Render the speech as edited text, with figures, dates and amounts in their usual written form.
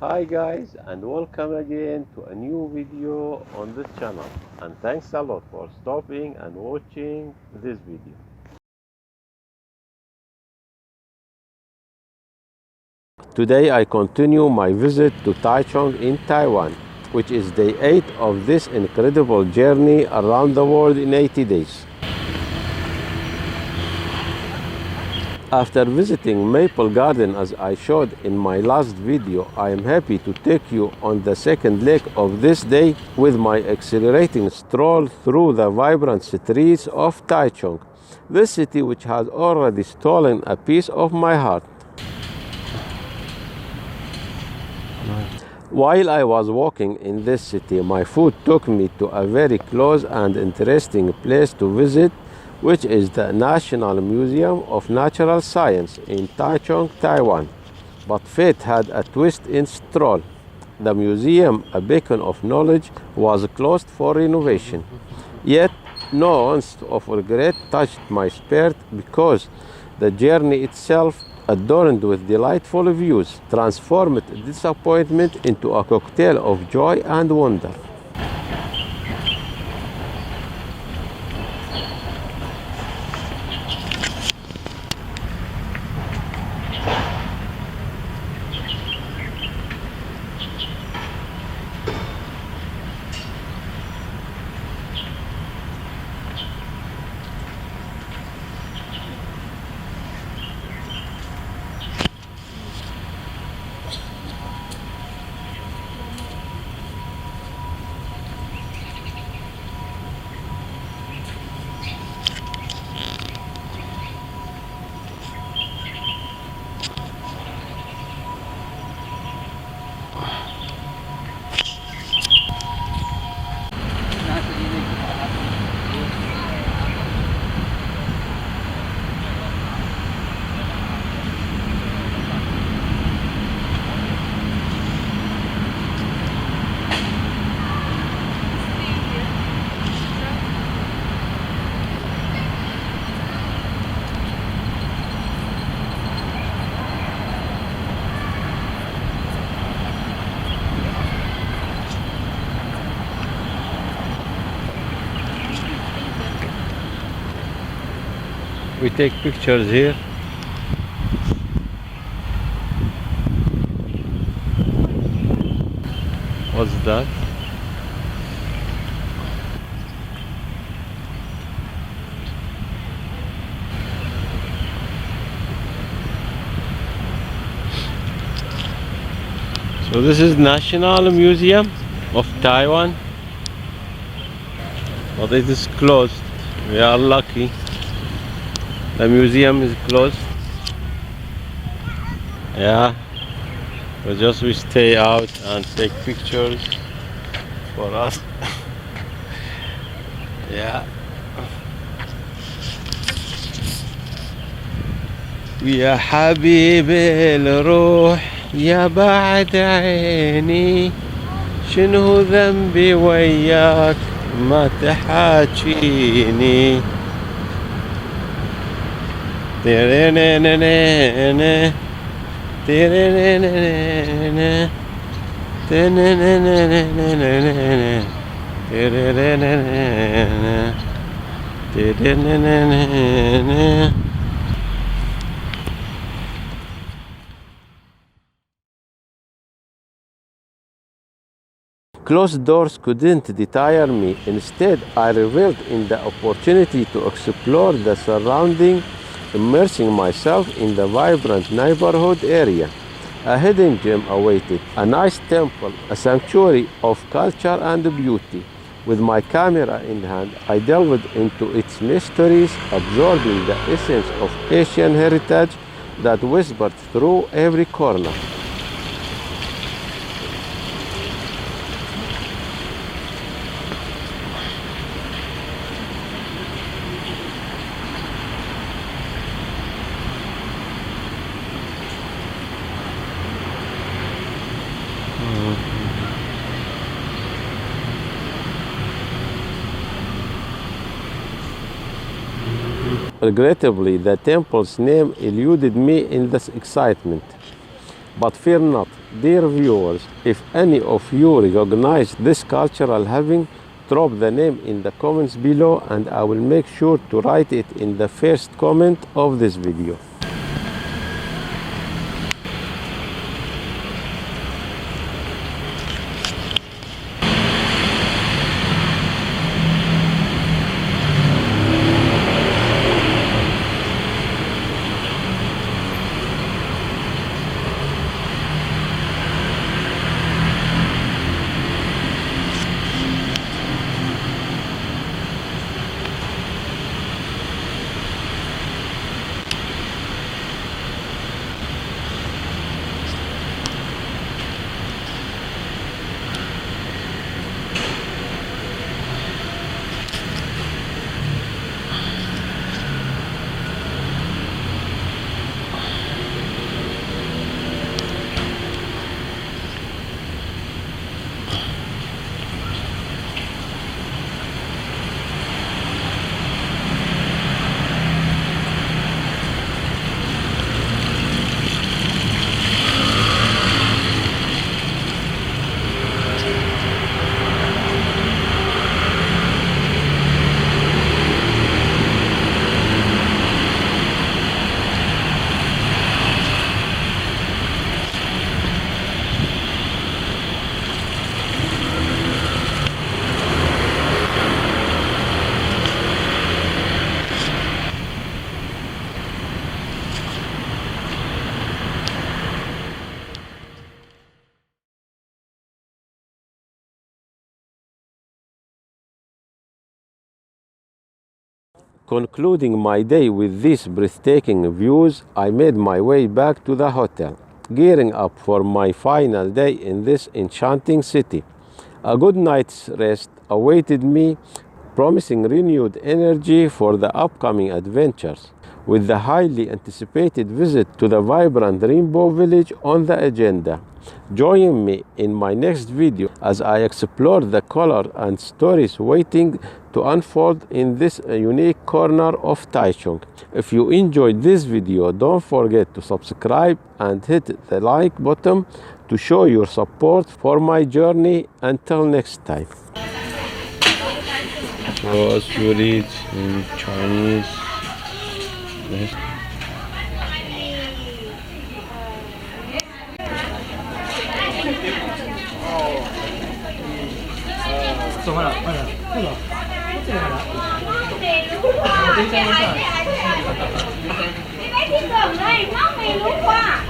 Hi guys, and welcome again to a new video on this channel, and thanks a lot for stopping and watching this video. Today I continue my visit to Taichung in Taiwan, which is day 8 of this incredible journey around the world in 80 days. After visiting Maple Garden as I showed in my last video, I am happy to take you on the second leg of this day with my exhilarating stroll through the vibrant streets of Taichung, this city which has already stolen a piece of my heart. While I was walking in this city, my foot took me to a very close and interesting place to visit, which is the National Museum of Natural Science in Taichung, Taiwan. But fate had a twist in stroll. The museum, a beacon of knowledge, was closed for renovation. Yet, no ounce of regret touched my spirit because the journey itself, adorned with delightful views, transformed disappointment into a cocktail of joy and wonder. We take pictures here. What's that? So this is National Museum of Taiwan, but it is closed. We are lucky. The museum is closed. Yeah, we stay out and take pictures for us. Yeah. يا حبيبي الروح يا بعد عيني شنو ذنبي وياك ما تحاكيني تيرينينينيني تيرينينينيني تيرينينينيني تيرينينينيني تيرينينينيني. Closed doors couldn't deter me. Instead, I reveled in the opportunity to explore the surrounding, immersing myself in the vibrant neighborhood area. A hidden gem awaited, a nice temple, a sanctuary of culture and beauty. With my camera in hand, I delved into its mysteries, absorbing the essence of Asian heritage that whispered through every corner. Regrettably, the temple's name eluded me in this excitement. But fear not, dear viewers, if any of you recognize this cultural having, drop the name in the comments below and I will make sure to write it in the first comment of this video. Concluding my day with these breathtaking views, I made my way back to the hotel, gearing up for my final day in this enchanting city. A good night's rest awaited me, promising renewed energy for the upcoming adventures, with the highly anticipated visit to the vibrant Rainbow Village on the agenda. Join me in my next video as I explore the color and stories waiting to unfold in this unique corner of Taichung. If you enjoyed this video, don't forget to subscribe and hit the like button to show your support for my journey. Until next time. What's your eat in Chinese? Cái thịt lợn này nó mì lúa quả.